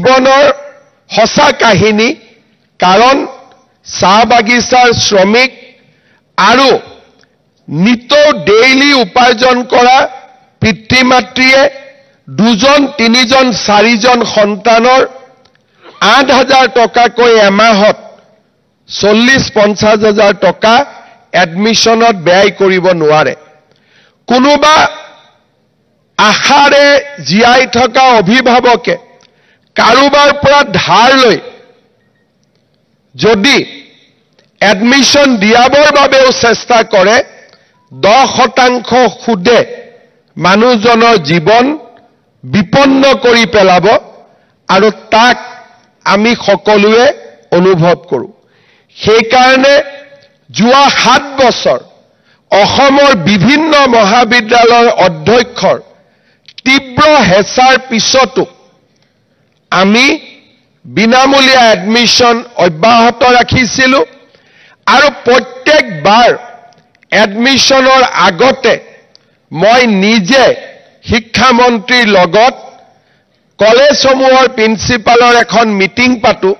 জীৱনৰ সঁচা কাহিনী কাৰণ চাহ বাগিচাৰ শ্ৰমিক আৰু নিতৌ ডেইলি উপাৰ্জন কৰা পিতৃ মাতৃয়ে 2জন 3জন 4জন সন্তানৰ 8,000 টকাকৈ এমাহত 40-50,000 টকা এডমিশনত ব্যয় কৰিব নোৱাৰে কোনোবা আশাৰে জীয়াই থকা অভিভাৱকে কাৰোবাৰ পৰা ধাৰ লৈ যদি এডমিশন দিয়াবৰ বাবেও চেষ্টা কৰে 10% সুদে মানুহজনৰ জীৱন বিপন্ন কৰি পেলাব আৰু তাক আমি সকলোৱে অনুভৱ কৰোঁ সেইকাৰণে যোৱা 7 বছৰ অসমৰ বিভিন্ন মহাবিদ্যালয়ৰ অধ্যক্ষৰ তীব্ৰ হেঁচাৰ পিছতো আমি বিনামূলীয়া এডমিশন অব্যাহত ৰাখিছিলোঁ আৰু প্ৰত্যেকবাৰ এডমিশনৰ আগতে মই নিজে শিক্ষামন্ত্ৰীৰ লগত কলেজসমূহৰ প্ৰিন্সিপালৰ এখন মিটিং পাতো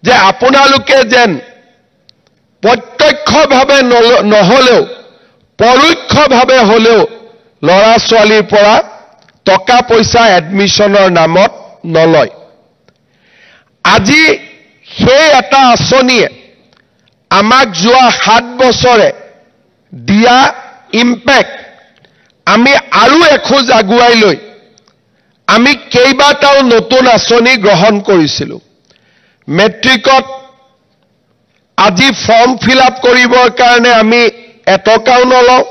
যে আপোনালোকে যেন প্ৰত্যক্ষভাৱে নহলেও পৰোক্ষভাৱে হলেও ল'ৰা ছোৱালীৰ পৰা টকা পইচা এডমিশনৰ নামত নলয় আজি সেই এটা আঁচনিয়ে আমাক যোৱা 7 বছৰে দিয়া ইম্পেক্ট আমি আৰু এখোজ আগুৱাই লৈ আমি কেইবাটাও নতুন আঁচনি গ্ৰহণ কৰিছিলোঁ মেট্ৰিকত আজি ফৰ্ম ফিল আপ কৰিবৰ কাৰণে আমি এটকাও নলওঁ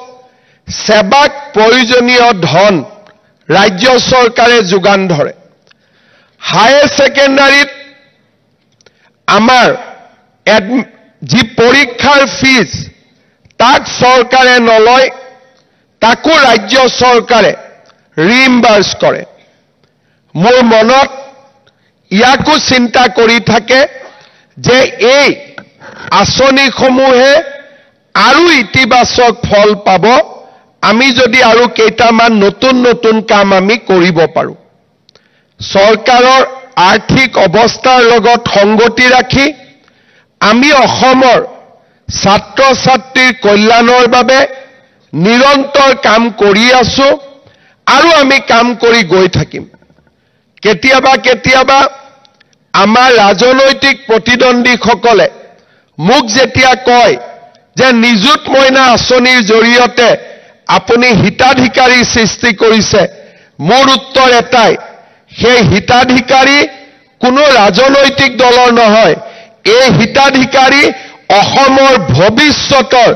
সেৱাক প্ৰয়োজনীয় ধন ৰাজ্য চৰকাৰে যোগান ধৰে হায়াৰ সেকেন্ডাৰীত আমাৰ যি পৰীক্ষাৰ ফিজ তাক চৰকাৰে নলয় তাকো ৰাজ্য চৰকাৰে ৰিইম্বাৰ্স কৰে মোৰ মনত ইয়াকো চিন্তা কৰি থাকে যে এই আঁচনিসমূহে আৰু ইতিবাচক ফল পাব আমি যদি আৰু কেইটামান নতুন নতুন কাম আমি কৰিব পাৰোঁ চৰকাৰৰ আৰ্থিক অৱস্থাৰ লগত সংগতি ৰাখি আমি অসমৰ ছাত্ৰ ছাত্ৰীৰ কল্যাণৰ বাবে নিৰন্তৰ কাম কৰি আছো আৰু আমি কাম কৰি গৈ থাকিম কেতিয়াবা আমাৰ ৰাজনৈতিক প্ৰতিদ্বন্দ্বীসকলে মোক যেতিয়া কয় যে নিযুত মইনা আঁচনিৰ জৰিয়তে আপুনি হিতাধিকাৰী সৃষ্টি কৰিছে মোৰ উত্তৰ এটাই সেই হিতাধিকাৰী কোনো ৰাজনৈতিক দলৰ নহয় এই হিতাধিকাৰী অসমৰ ভৱিষ্যতৰ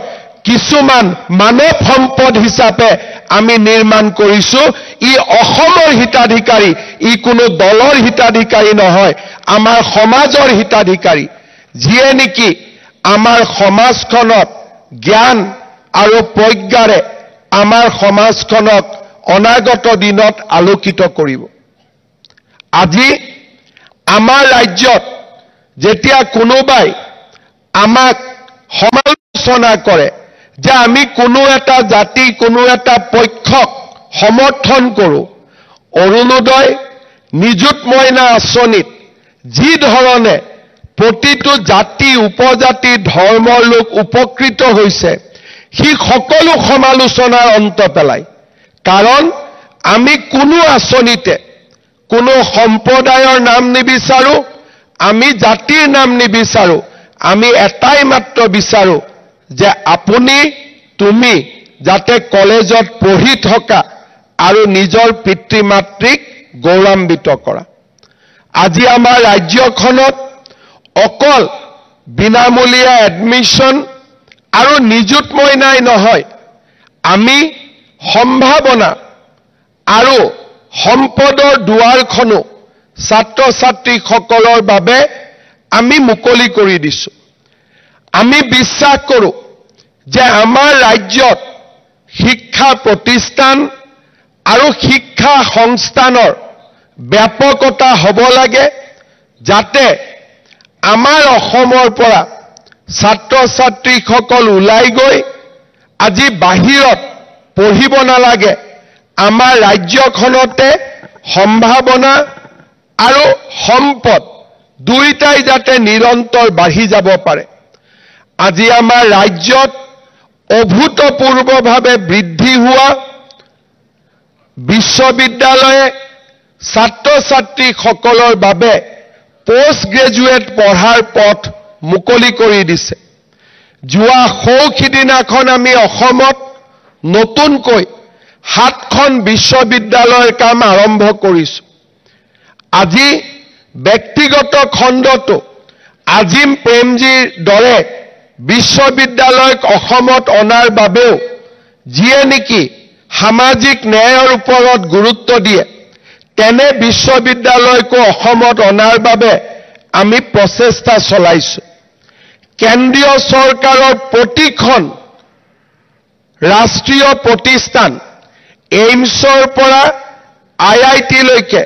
কিছুমান মানৱ সম্পদ হিচাপে আমি নিৰ্মাণ কৰিছো ই অসমৰ হিতাধিকাৰী ই কোনো দলৰ হিতাধিকাৰী নহয় আমাৰ সমাজৰ হিতাধিকাৰী যিয়ে নেকি আমাৰ সমাজখনত জ্ঞান আৰু প্ৰজ্ঞাৰে আমাৰ সমাজখনক অনাগত দিনত আলোকিত কৰিব আজি আমাৰ ৰাজ্যত যেতিয়া কোনোবাই আমাক সমালোচনা কৰে যে আমি কোনো এটা জাতি কোনো এটা পক্ষক সমৰ্থন কৰোঁ অৰুণোদয় নিযুত মইনা আঁচনিত যি ধৰণে প্ৰতিটো জাতি উপজাতি ধৰ্মৰ লোক উপকৃত হৈছে সি সকলো সমালোচনাৰ অন্ত পেলায় কাৰণ আমি কোনো আঁচনিতে কোনো সম্প্ৰদায়ৰ নাম নিবিচাৰো আমি জাতিৰ নাম নিবিচাৰো আমি এটাই মাত্ৰ বিচাৰো যে আপুনি তুমি যাতে কলেজত পঢ়ি থকা আৰু নিজৰ পিতৃ মাতৃক গৌৰৱান্বিত কৰা আজি আমাৰ ৰাজ্যখনত অকল বিনামূলীয়া এডমিশন আৰু নিযুত মইনাই নহয় আমি সম্ভাৱনা আৰু সম্পদৰ দুৱাৰখনো ছাত্ৰ ছাত্ৰীসকলৰ বাবে আমি মুকলি কৰি দিছো আমি বিশ্বাস কৰো যে আমাৰ ৰাজ্যত শিক্ষা প্ৰতিষ্ঠান আৰু শিক্ষা সংস্থানৰ ব্যাপকতা হ'ব লাগে যাতে আমাৰ অসমৰ পৰা ছাত্ৰ ছাত্ৰীসকল ওলাই গৈ আজি বাহিৰত পঢ়িব নালাগে আমাৰ ৰাজ্যখনতে সম্ভাৱনা আৰু সম্পদ দুইটাই যাতে নিৰন্তৰ বাঢ়ি যাব পাৰে। আজি আমাৰ ৰাজ্যত অভূতপূৰ্বভাৱে বৃদ্ধি হোৱা বিশ্ববিদ্যালয়ে ছাত্ৰ ছাত্ৰীসকলৰ বাবে পোষ্ট গ্ৰেজুৱেট পঢ়াৰ পথ মুকলি কৰি দিছে। যোৱা সৌখিদিনাখন আমি অসমত নতুনকৈ 7খন বিশ্ববিদ্যালয়ৰ কাম আৰম্ভ কৰিছোঁ। আজি ব্যক্তিগত খণ্ডতো আজিম প্ৰেমজীৰ দৰে বিশ্ববিদ্যালয়ক অসমত অনাৰ বাবেও যিয়ে নেকি সামাজিক ন্যায়ৰ ওপৰত গুৰুত্ব দিয়ে, তেনে বিশ্ববিদ্যালয়কো অসমত অনাৰ বাবে আমি প্ৰচেষ্টা চলাইছোঁ। কেন্দ্ৰীয় চৰকাৰৰ প্ৰতিখন ৰাষ্ট্ৰীয় প্ৰতিষ্ঠান এইমছৰ পৰা IIT-লৈকে,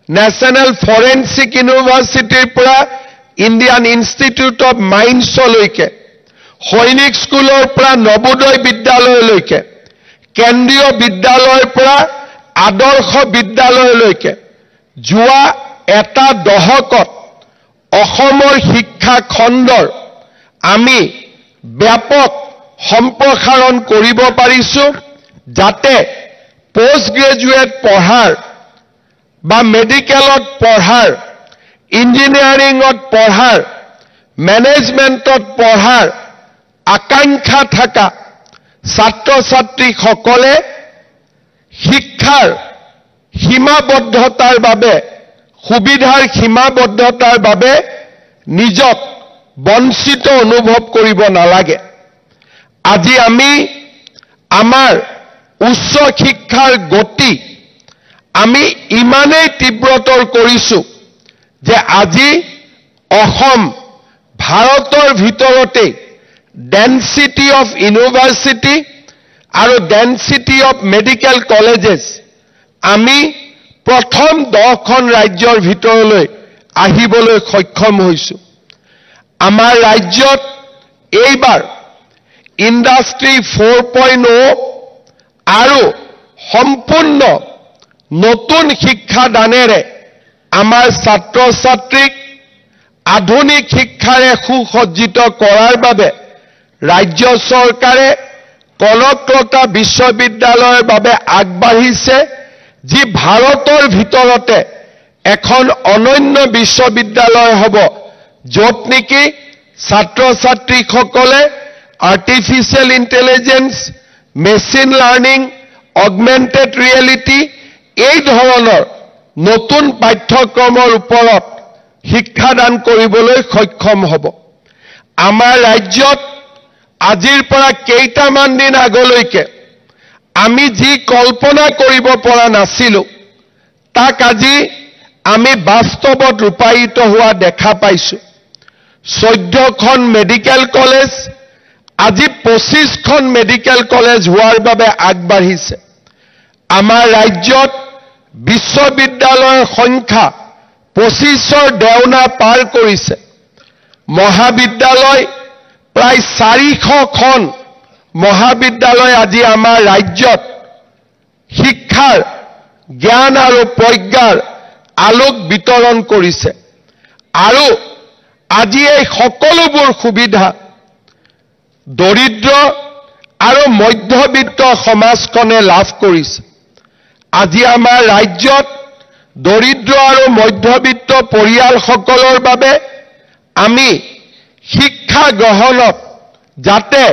নেশ্যনেল ফৰেনচিক ইউনিভাৰ্চিটিৰ পৰা ইণ্ডিয়ান ইনষ্টিটিউট অৱ মাইন্সলৈকে, সৈনিক স্কুলৰ পৰা নবোদয় বিদ্যালয়লৈকে, কেন্দ্ৰীয় বিদ্যালয়ৰ পৰা আদৰ্শ বিদ্যালয়লৈকে যোৱা এটা দশকত অসমৰ শিক্ষা খণ্ডৰ আমি ব্যাপক সম্প্ৰসাৰণ কৰিব পাৰিছোঁ, যাতে পোষ্ট গ্ৰেজুৱেট পঢ়াৰ বা মেডিকেলত পঢ়াৰ, ইঞ্জিনিয়াৰিঙত পঢ়াৰ, মেনেজমেণ্টত পঢ়াৰ আকাংক্ষা থকা ছাত্ৰ ছাত্ৰীসকলে শিক্ষাৰ সীমাবদ্ধতাৰ বাবে, সুবিধাৰ সীমাবদ্ধতাৰ বাবে নিজক বঞ্চিত অনুভৱ কৰিব নালাগে। আজি আমি আমাৰ উচ্চ শিক্ষাৰ গতি আমি ইমানেই তীব্ৰতৰ কৰিছোঁ যে আজি অসম ভাৰতৰ ভিতৰতে ডেন্সিটি অফ ইউনিভাৰ্চিটি আৰু ডেন্সিটি অফ মেডিকেল কলেজেছ আমি প্ৰথম 10খন ৰাজ্যৰ ভিতৰলৈ আহিবলৈ সক্ষম হৈছোঁ। আমাৰ ৰাজ্যত এইবাৰ ইণ্ডাষ্ট্ৰী 4.0 আৰু সম্পূৰ্ণ নতুন শিক্ষাদানেৰে আমাৰ ছাত্ৰ ছাত্ৰীক আধুনিক শিক্ষাৰে সুসজ্জিত কৰাৰ বাবে ৰাজ্য চৰকাৰে কনকলতা বিশ্ববিদ্যালয়ৰ বাবে আগবাঢ়িছে, যি ভাৰতৰ ভিতৰতে এখন অনন্য বিশ্ববিদ্যালয় হ'ব, য'ত নেকি ছাত্ৰ ছাত্ৰীসকলে artificial intelligence, machine learning, augmented reality এই ধৰণৰ নতুন পাঠ্যক্ৰমৰ ওপৰত শিক্ষাদান কৰিবলৈ সক্ষম হ'ব। আমাৰ ৰাজ্যত আজিৰ পৰা কেইটামান দিন আগলৈকে আমি যি কল্পনা কৰিব পৰা নাছিলোঁ, তাক আজি আমি বাস্তৱত ৰূপায়িত হোৱা দেখা পাইছোঁ। 14খন মেডিকেল কলেজ আজি 25খন মেডিকেল কলেজ হোৱাৰ বাবে আগবাঢ়িছে। আমাৰ ৰাজ্যত বিশ্ববিদ্যালয়ৰ সংখ্যা 25ৰ দেওনা পাৰ কৰিছে। মহাবিদ্যালয় প্ৰায় 400খন মহাবিদ্যালয় আজি আমাৰ ৰাজ্যত শিক্ষাৰ জ্ঞান আৰু প্ৰজ্ঞাৰ আলোক বিতৰণ কৰিছে। আৰু আজি এই সকলোবোৰ সুবিধা দৰিদ্ৰ আৰু মধ্যবিত্ত সমাজখনে লাভ কৰিছে। আজি আমাৰ ৰাজ্যত দৰিদ্ৰ আৰু মধ্যবিত্ত পৰিয়ালসকলৰ বাবে আমি শিক্ষা গ্ৰহণত যাতে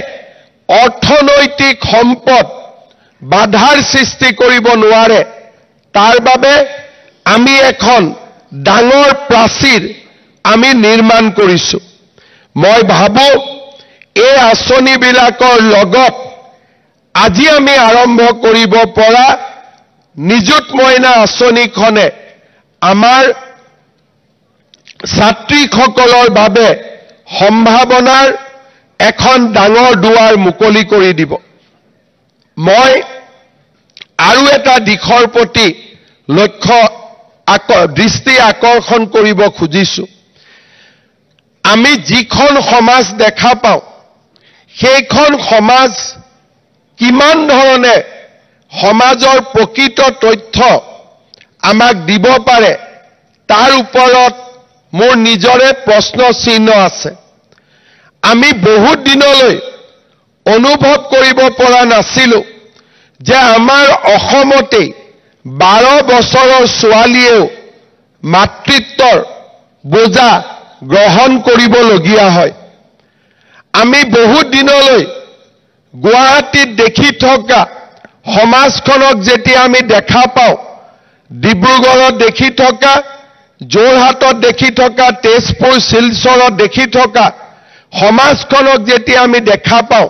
অৰ্থনৈতিক সম্পদ বাধাৰ সৃষ্টি কৰিব নোৱাৰে, তাৰ বাবে আমি এখন ডাঙৰ প্ৰাচীৰ আমি নিৰ্মাণ কৰিছোঁ। মই ভাবোঁ এই আঁচনিবিলাকৰ লগত আজি আমি আৰম্ভ কৰিব পৰা নিযুত মইনা আঁচনিখনে আমাৰ ছাত্ৰীসকলৰ বাবে সম্ভাৱনাৰ এখন ডাঙৰ দুৱাৰ মুকলি কৰি দিব। মই আৰু এটা দিশৰ প্ৰতি দৃষ্টি আকৰ্ষণ কৰিব খুজিছোঁ। আমি যিখন সমাজ দেখা পাওঁ, সেইখন সমাজ কিমান ধৰণে সমাজৰ প্ৰকৃত তথ্য আমাক দিব পাৰে, তাৰ ওপৰত মোৰ নিজৰে প্ৰশ্ন চিহ্ন আছে। আমি বহুত দিনলৈ অনুভৱ কৰিব পৰা নাছিলোঁ যে আমাৰ অসমতেই 12 বছৰৰ ছোৱালীয়েও মাতৃত্বৰ বোজা গ্ৰহণ কৰিবলগীয়া হয়। আমি বহুত দিনলৈ গুৱাহাটীত দেখি থকা সমাজখনক যেতিয়া আমি দেখা পাওঁ, ডিব্ৰুগড়ত দেখি থকা, যোৰহাটত দেখি থকা, তেজপুৰ শিলচৰত দেখি থকা সমাজখনক যেতিয়া আমি দেখা পাওঁ,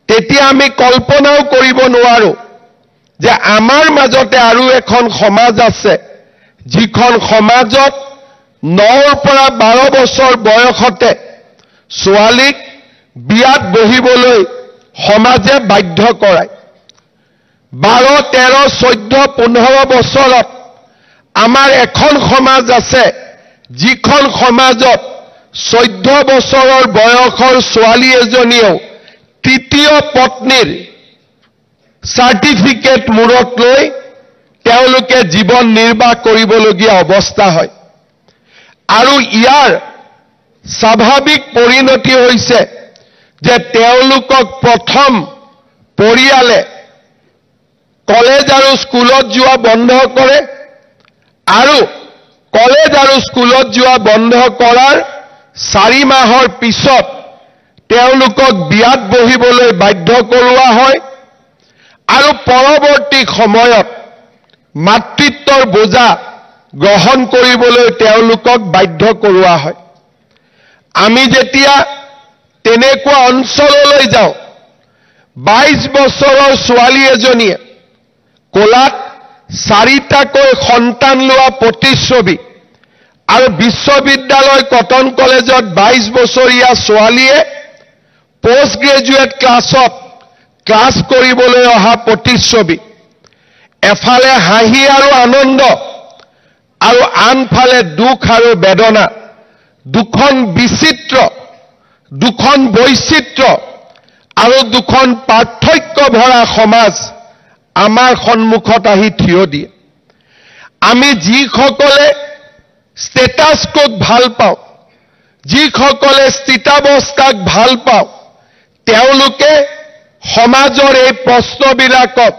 তেতিয়া আমি কল্পনাও কৰিব নোৱাৰো যে আমাৰ মাজতে আৰু এখন সমাজ আছে, যিখন সমাজত 9ৰ পৰা 12 বছৰ বয়সতে ছোৱালীক বিয়াত বহিবলৈ সমাজে বাধ্য কৰায়। 12, 13, 14, 15 বছৰত আমাৰ এখন সমাজ আছে, যিখন সমাজত 14 বছৰৰ বয়সৰ ছোৱালী এজনীয়েও তৃতীয় পত্নীৰ চাৰ্টিফিকেট মূৰত লৈ তেওঁলোকে জীৱন নিৰ্বাহ কৰিবলগীয়া অৱস্থা হয়। আৰু ইয়াৰ স্বাভাৱিক পৰিণতি হৈছে যে তেওঁলোকক প্ৰথম পৰিয়ালে কলেজ আৰু স্কুলত যোৱা বন্ধ কৰে, আৰু কলেজ আৰু স্কুলত যোৱা বন্ধ কৰাৰ 4 মাহৰ পিছত তেওঁলোকক বিয়াত বহিবলৈ বাধ্য কৰোৱা হয়, আৰু পৰৱৰ্তী সময়ত মাতৃত্বৰ বোজা গ্ৰহণ কৰিবলৈ তেওঁলোকক বাধ্য কৰোৱা হয়। আমি যেতিয়া তেনেকুৱা অঞ্চললৈ যাওঁ, 22 বছৰৰ ছোৱালী এজনীয়ে কোলাত 4টাকৈ সন্তান লোৱা প্ৰতিচ্ছবি, আৰু বিশ্ববিদ্যালয় কটন কলেজত 22 বছৰীয়া ছোৱালীয়ে পোষ্ট গ্ৰেজুৱেট ক্লাছত ক্লাছ কৰিবলৈ অহা প্ৰতিচ্ছবি, এফালে হাঁহি আৰু আনন্দ আৰু আনফালে দুখ আৰু বেদনা, দুখন বিচিত্ৰ, দুখন বৈচিত্ৰ্য আৰু দুখন পাৰ্থক্য ভৰা সমাজ আমাৰ সন্মুখত আহি থিয় দিয়ে। আমি যিসকলে ষ্টেটাছক ভাল পাওঁ, যিসকলে স্থিতাৱস্থাক ভাল পাওঁ, তেওঁলোকে সমাজৰ এই প্ৰশ্নবিলাকক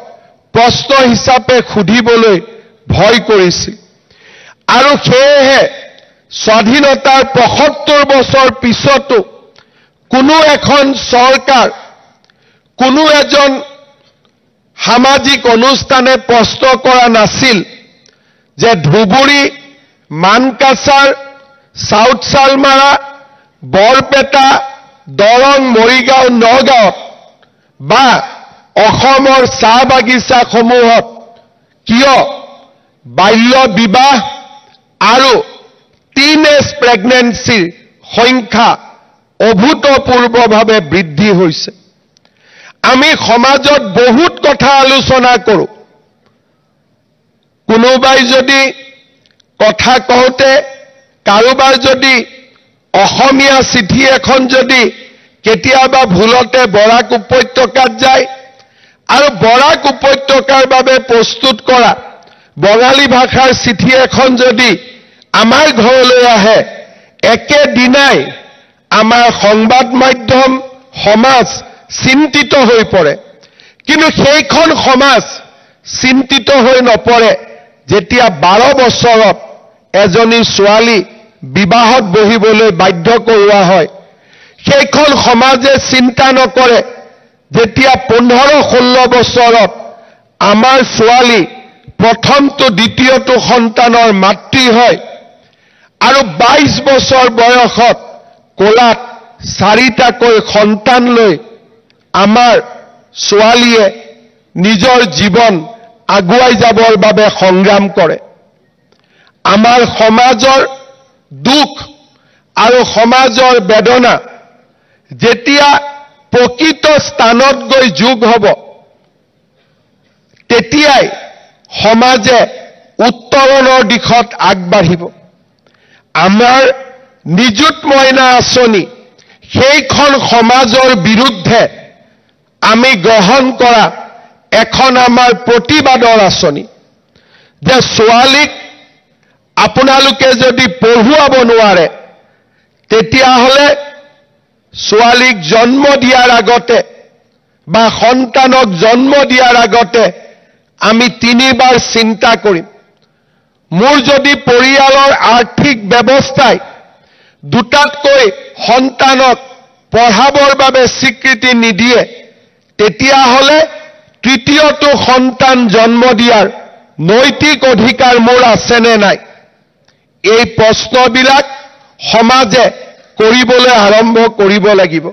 প্ৰশ্ন হিচাপে সুধিবলৈ ভয় কৰিছিল। আৰু সেয়েহে স্বাধীনতাৰ ৭৫ বছৰ পিছতো কোনো এখন চৰকাৰ, কোনো এজন সামাজিক অনুষ্ঠানে প্ৰশ্ন কৰা নাছিল যে ধুবুৰী, মানকাছাৰ, সাউথ চালমাৰা, বৰপেটা, দৰং, মৰিগাঁও, নগাঁৱত বা অসমৰ চাহ বাগিচাসমূহত কিয় বাল্য বিবাহ আৰু টিনেজ প্ৰেগনেন্সিৰ সংখ্যা অভূতপূৰ্বভাৱে বৃদ্ধি হৈছে। আমি সমাজত বহুত কথা আলোচনা কৰোঁ। কোনোবাই যদি কথা কওঁতে কাৰোবাৰ যদি অসমীয়া চিঠি এখন যদি কেতিয়াবা ভুলতে বৰাক উপত্যকাত যায়, আৰু বৰাক উপত্যকাৰ বাবে প্ৰস্তুত কৰা বঙালী ভাষাৰ চিঠি এখন যদি আমাৰ ঘৰলৈ আহে, একেদিনাই আমাৰ সংবাদ মাধ্যম, সমাজ চিন্তিত হৈ পৰে। কিন্তু সেইখন সমাজ চিন্তিত হৈ নপৰে যেতিয়া 12 বছৰত এজনী ছোৱালী বিবাহত বহিবলৈ বাধ্য কৰোৱা হয়। সেইখন সমাজে চিন্তা নকৰে যেতিয়া 15-16 বছৰত আমাৰ ছোৱালী প্ৰথমটো দ্বিতীয়টো সন্তানৰ মাতৃ হয়, আৰু 22 বছৰ বয়সত কোলাত 4টাকৈ সন্তান লৈ আমাৰ ছোৱালীয়ে নিজৰ জীৱন আগুৱাই যাবৰ বাবে সংগ্ৰাম কৰে। আমাৰ সমাজৰ দুখ আৰু সমাজৰ বেদনা যেতিয়া প্ৰকৃত স্থানত গৈ যোগ হ'ব, তেতিয়াই সমাজে উত্তৰণৰ দিশত আগবাঢ়িব। আমাৰ নিযুত মইনা আঁচনি, সেইখন সমাজৰ বিৰুদ্ধে আমি গ্ৰহণ কৰা এখন আমাৰ প্ৰতিবাদৰ আঁচনি, যে ছোৱালীক আপোনালোকে যদি পঢ়ুৱাব নোৱাৰে তেতিয়াহ'লে ছোৱালীক জন্ম দিয়াৰ আগতে বা সন্তানক জন্ম দিয়াৰ আগতে আমি 3 বাৰ চিন্তা কৰিম। মোৰ যদি পৰিয়ালৰ আৰ্থিক ব্যৱস্থাই দুটাতকৈ সন্তানক পঢ়াবৰ বাবে স্বীকৃতি নিদিয়ে তেতিয়াহ'লে তৃতীয়টো সন্তান জন্ম দিয়াৰ নৈতিক অধিকাৰ মোৰ আছে নে নাই? এই প্ৰশ্নবিলাক সমাজে কৰিবলৈ আৰম্ভ কৰিব লাগিব।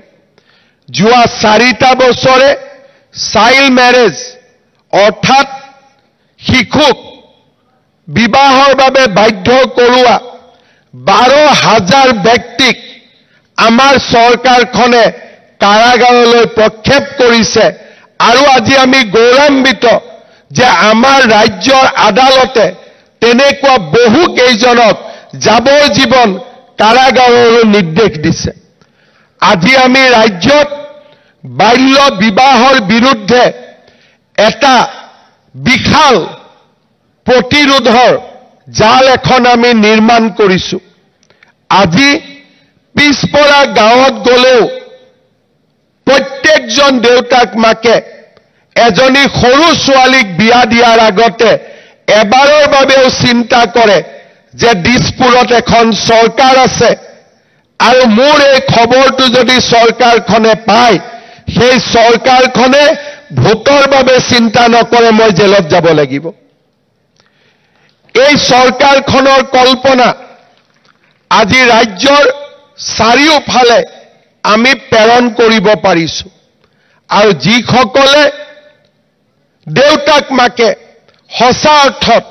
যোৱা 4টা বছৰে চাইল্ড মেৰেজ অৰ্থাৎ শিশুক বিবাহৰ বাবে বাধ্য কৰোৱা 12,000 ব্যক্তিক আমাৰ চৰকাৰখনে কাৰাগাৰলৈ প্ৰক্ষেপ কৰিছে আৰু আজি আমি গৌৰৱান্বিত যে আমাৰ ৰাজ্যৰ আদালতে তেনেকুৱা বহু কেইজনক যাৱজ্জীৱন কাৰাগাৰৰ নিৰ্দেশ দিছে। আজি আমি ৰাজ্যত বাল্য বিবাহৰ বিৰুদ্ধে এটা বিশাল প্ৰতিৰোধৰ জাল এখন আমি নিৰ্মাণ কৰিছো। আজি পিছপৰা গাঁৱত গলেও প্ৰত্যেকজন দেউতাক মাকে এজনী সৰু ছোৱালীক বিয়া দিয়াৰ আগতে এবাৰৰ বাবেও চিন্তা কৰে যে দিছপুৰত এখন চৰকাৰ আছে আৰু মোৰ এই খবৰটো যদি চৰকাৰখনে পায় সেই চৰকাৰখনে ভোটৰ বাবে চিন্তা নকৰে মই জেলত যাব লাগিব। এই চৰকাৰখনৰ কল্পনা আজি ৰাজ্যৰ চাৰিওফালে আমি প্ৰেৰণ কৰিব পাৰিছো আৰু যিসকলে দেউতাক মাকে সঁচা অৰ্থত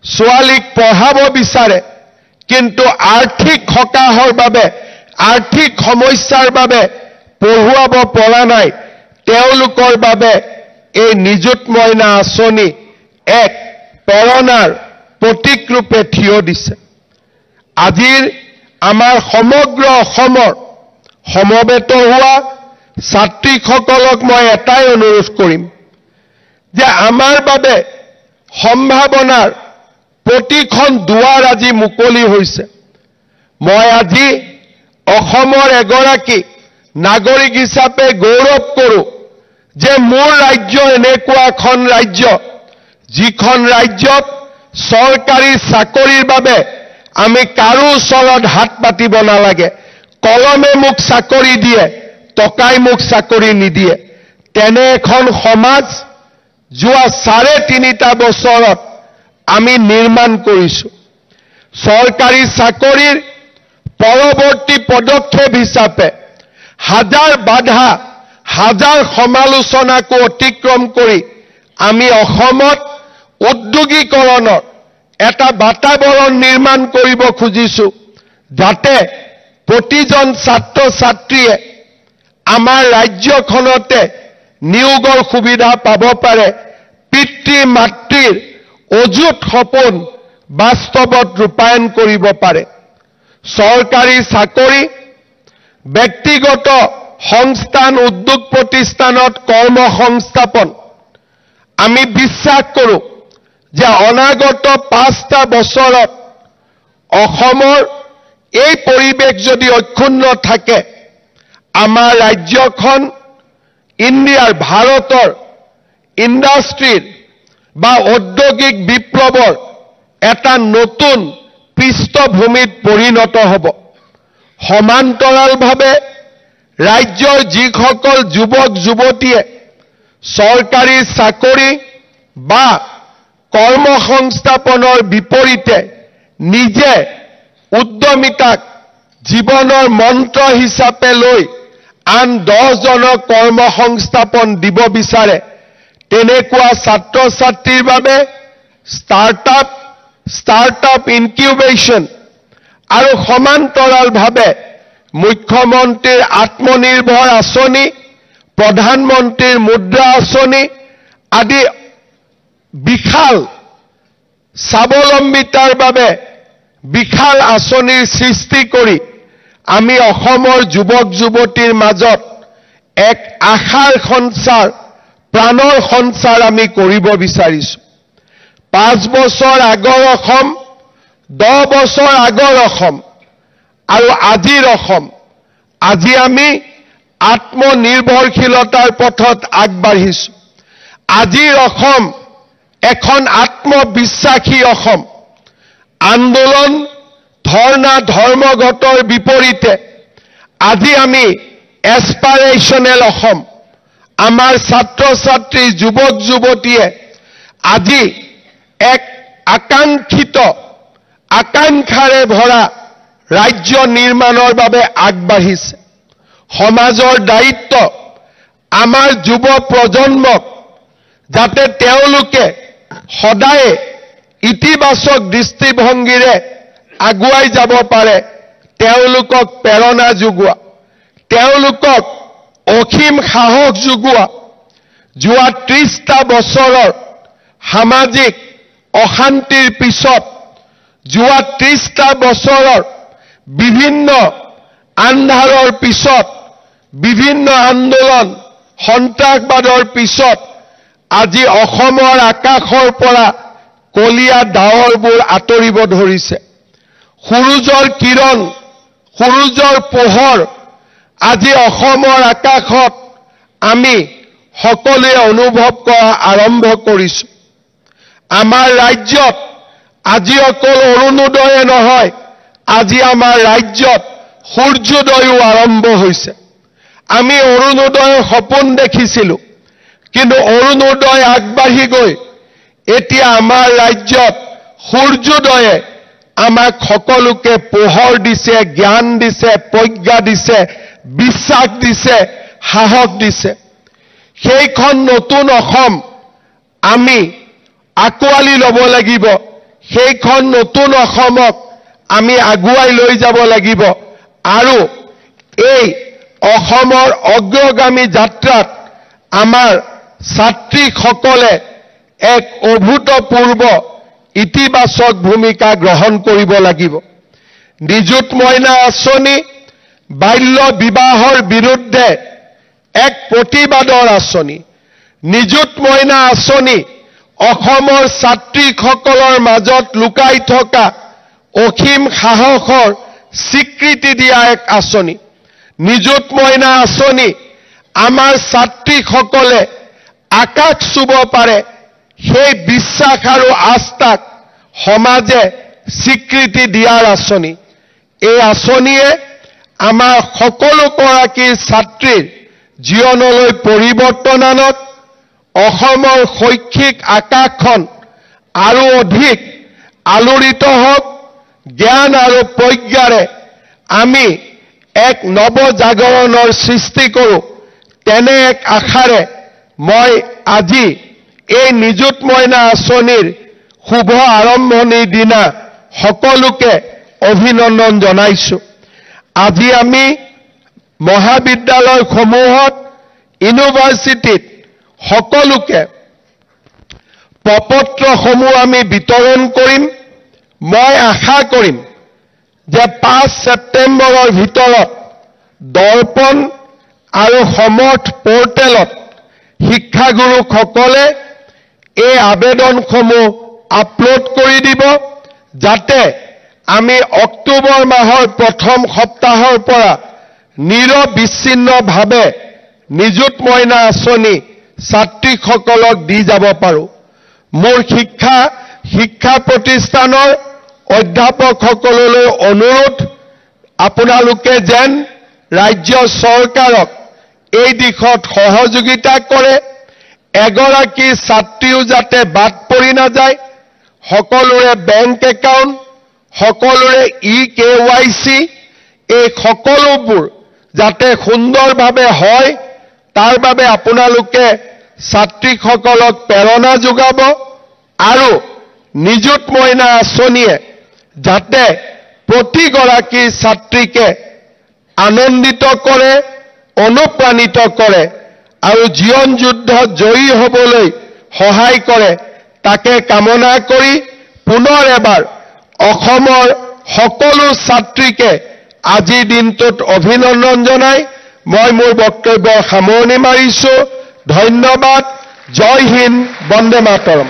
ছোৱালীক পঢ়াব বিচাৰে কিন্তু আৰ্থিক সকাহৰ বাবে আৰ্থিক সমস্যাৰ বাবে পঢ়ুৱাব পৰা নাই তেওঁলোকৰ বাবে এই নিযুত মইনা আঁচনি এক প্ৰেৰণাৰ প্ৰতীক ৰূপে থিয় দিছে। আজিৰ আমাৰ সমগ্ৰ অসমৰ সমবেত হোৱা ছাত্ৰীসকলক মই এটাই অনুৰোধ কৰিম যে আমাৰ বাবে সম্ভাৱনাৰ প্ৰতিখন দুৱাৰ আজি মুকলি হৈছে। মই আজি অসমৰ এগৰাকী নাগৰিক হিচাপে গৌৰৱ কৰোঁ যে মোৰ ৰাজ্য এনেকুৱা এখন ৰাজ্য যিখন ৰাজ্যত চৰকাৰী চাকৰিৰ বাবে আমি কাৰো ওচৰত হাত পাতিব নালাগে। কলমে মোক চাকৰি দিয়ে, টকাই মোক চাকৰি নিদিয়ে। তেনে এখন সমাজ যোৱা 3.5 বছৰত আমি নিৰ্মাণ কৰিছো। চৰকাৰী চাকৰিৰ পৰৱৰ্তী পদক্ষেপ হিচাপে হাজাৰ বাধা হাজাৰ সমালোচনাকো অতিক্ৰম কৰি আমি অসমত উদ্যোগীকৰণৰ এটা বাতাবৰণ নিৰ্মাণ কৰিব খুজিছো যাতে প্ৰতিজন ছাত্ৰ ছাত্ৰীয়ে আমাৰ ৰাজ্যখনতে নিয়োগৰ সুবিধা পাব পাৰে, পিতৃ মাতৃৰ অযুত সপোন বাস্তৱত ৰূপায়ণ কৰিব পাৰে। চৰকাৰী চাকৰি, ব্যক্তিগত সংস্থান, উদ্যোগ প্ৰতিষ্ঠানত কৰ্মসংস্থাপন আমি বিশ্বাস কৰোঁ যে অনাগত 5টা বছৰত অসমৰ এই পৰিৱেশ যদি অক্ষুণ্ণ থাকে আমাৰ ৰাজ্যখন ইণ্ডিয়াৰ ভাৰতৰ ইণ্ডাষ্ট্ৰীৰ বা ঔদ্যোগিক বিপ্লৱৰ এটা নতুন পৃষ্ঠভূমিত পৰিণত হ'ব। সমান্তৰালভাৱে ৰাজ্যৰ যিসকল যুৱক যুৱতীয়ে চৰকাৰী চাকৰি বা কৰ্মসংস্থাপনৰ বিপৰীতে নিজে উদ্যমিতাক জীৱনৰ মন্ত্ৰ হিচাপে লৈ আন 10জনক কৰ্মসংস্থাপন দিব বিচাৰে তেনেকুৱা ছাত্ৰ ছাত্ৰীৰ বাবে ষ্টাৰ্টআপ ইনকিউবেশ্যন আৰু সমান্তৰালভাৱে মুখ্যমন্ত্ৰীৰ আত্মনিৰ্ভৰ আঁচনি, প্ৰধানমন্ত্ৰীৰ মুদ্ৰা আঁচনি আদি বিশাল স্বাৱলম্বিতাৰ বাবে বিশাল আঁচনিৰ সৃষ্টি কৰি আমি অসমৰ যুৱক যুৱতীৰ মাজত এক আশাৰ সঞ্চাৰ, প্ৰাণৰ সঞ্চাৰ আমি কৰিব বিচাৰিছো। 5 বছৰ আগৰ অসম 10 বছৰ আগৰ অসম আৰু আজিৰ অসম আজি আমি আত্মনিৰ্ভৰশীলতাৰ পথত আগবাঢ়িছো আজিৰ অসম এখন আত্মবিশ্বাসী অসম আন্দোলন ধৰ্ণা ধৰ্মঘটৰ বিপৰীতে আজি আমি এসপাৰেশনেল অসম আমাৰ ছাত্ৰ ছাত্ৰী যুৱক যুৱতীয়ে আজি এক আকাংক্ষিত আকাংক্ষাৰে ভৰা ৰাজ্য নিৰ্মাণৰ বাবে আগবাঢ়িছে সমাজৰ দায়িত্ব আমাৰ যুৱ প্ৰজন্মক যাতে তেওঁলোকে সদায় ইতিবাচক দৃষ্টিভংগীৰে আগুৱাই যাব পাৰে তেওঁলোকক প্ৰেৰণা যোগোৱা তেওঁলোকক অসীম সাহস যোগোৱা যোৱা 30টা বছৰৰ সামাজিক অশান্তিৰ পিছত যোৱা 30টা বছৰৰ বিভিন্ন আন্ধাৰৰ পিছত বিভিন্ন আন্দোলন সন্ত্ৰাসবাদৰ পিছত আজি অসমৰ আকাশৰ পৰা কলিয়া ডাৱৰবোৰ আঁতৰিব ধৰিছে সূৰুজৰ কিৰণ সূৰুজৰ পোহৰ আজি অসমৰ আকাশত আমি সকলোৱে অনুভৱ কৰা আৰম্ভ কৰিছো আমাৰ ৰাজ্যত আজি অকল অৰুণোদয়ে নহয় আজি আমাৰ ৰাজ্যত সূৰ্যোদয়ো আৰম্ভ হৈছে আমি অৰুণোদয়ৰ সপোন দেখিছিলো কিন্তু অৰুণোদয় আগবাঢ়ি গৈ এতিয়া আমাৰ ৰাজ্যত সূৰ্যোদয়ে আমাক সকলোকে পোহৰ দিছে জ্ঞান দিছে প্ৰজ্ঞা দিছে বিশ্বাস দিছে সাহস দিছে সেইখন নতুন অসম আমি আকোৱালি ল'ব লাগিব সেইখন নতুন অসমক আমি আগুৱাই লৈ যাব লাগিব আৰু এই অসমৰ অগ্ৰগামী যাত্ৰাত আমাৰ ছাত্ৰীসকলে এক অভূতপূৰ্ব ইতিবাচক ভূমিকা গ্ৰহণ কৰিব লাগিব নিযুত মইনা আঁচনি বাল্য বিবাহৰ বিৰুদ্ধে এক প্ৰতিবাদৰ আঁচনি নিযুত মইনা আঁচনি অসমৰ ছাত্ৰীসকলৰ মাজত লুকাই থকা অসীম সাহসৰ স্বীকৃতি দিয়া এক আঁচনি নিযুত মইনা আঁচনি আমাৰ ছাত্ৰীসকলে আকাশ চুব পাৰে সেই বিশ্বাস আৰু আস্থাক সমাজে স্বীকৃতি দিয়াৰ আঁচনি এই আঁচনিয়ে আমাৰ সকলো গৰাকী ছাত্ৰীৰ জীৱনলৈ পৰিৱৰ্তন আনক অসমৰ শৈক্ষিক আকাশখন আৰু অধিক আলোড়িত হওক জ্ঞান আৰু প্ৰজ্ঞাৰে আমি এক নৱজাগৰণৰ সৃষ্টি কৰোঁ তেনে এক আশাৰে মই আজি এই নিযুত মইনা আঁচনিৰ শুভ আৰম্ভণিৰ দিনা সকলোকে অভিনন্দন জনাইছো আজি আমি মহাবিদ্যালয়সমূহত ইউনিভাৰ্চিটিত সকলোকে প্ৰপত্ৰসমূহ আমি বিতৰণ কৰিম মই আশা কৰিম যে 5 ছেপ্টেম্বৰৰ ভিতৰত দৰ্পণ আৰু সমৰ্থ পৰ্টেলত শিক্ষাগুৰুসকলে এই আবেদনসমূহ আপলোড কৰি দিব যাতে আমি অক্টোবৰ মাহৰ প্ৰথম সপ্তাহৰ পৰা নিৰবিচ্ছিন্নভাৱে নিযুত মইনা আঁচনি ছাত্ৰীসকলক দি যাব পাৰোঁ মোৰ শিক্ষা প্ৰতিষ্ঠানৰ অধ্যাপকসকললৈ অনুৰোধ আপোনালোকে যেন ৰাজ্য চৰকাৰক এই দিশত সহযোগিতা কৰে এগৰাকী ছাত্ৰীও যাতে বাদ পৰি নাযায় সকলোৰে বেংক একাউণ্ট সকলোৰে EKYC এই সকলোবোৰ যাতে সুন্দৰভাৱে হয় তাৰ বাবে আপোনালোকে ছাত্ৰীসকলক প্ৰেৰণা যোগাব আৰু নিযুত মইনা আঁচনিয়ে যাতে প্ৰতিগৰাকী ছাত্ৰীকে আনন্দিত কৰে অনুপ্ৰাণিত কৰে আৰু জীৱন যুদ্ধত জয়ী হ'বলৈ সহায় কৰে তাকে কামনা কৰি পুনৰ এবাৰ অসমৰ সকলো ছাত্ৰীকে আজিৰ দিনটোত অভিনন্দন জনাই মই মোৰ বক্তব্য সামৰণি মাৰিছো ধন্যবাদ জয় হিন্দ বন্দে মাতৰম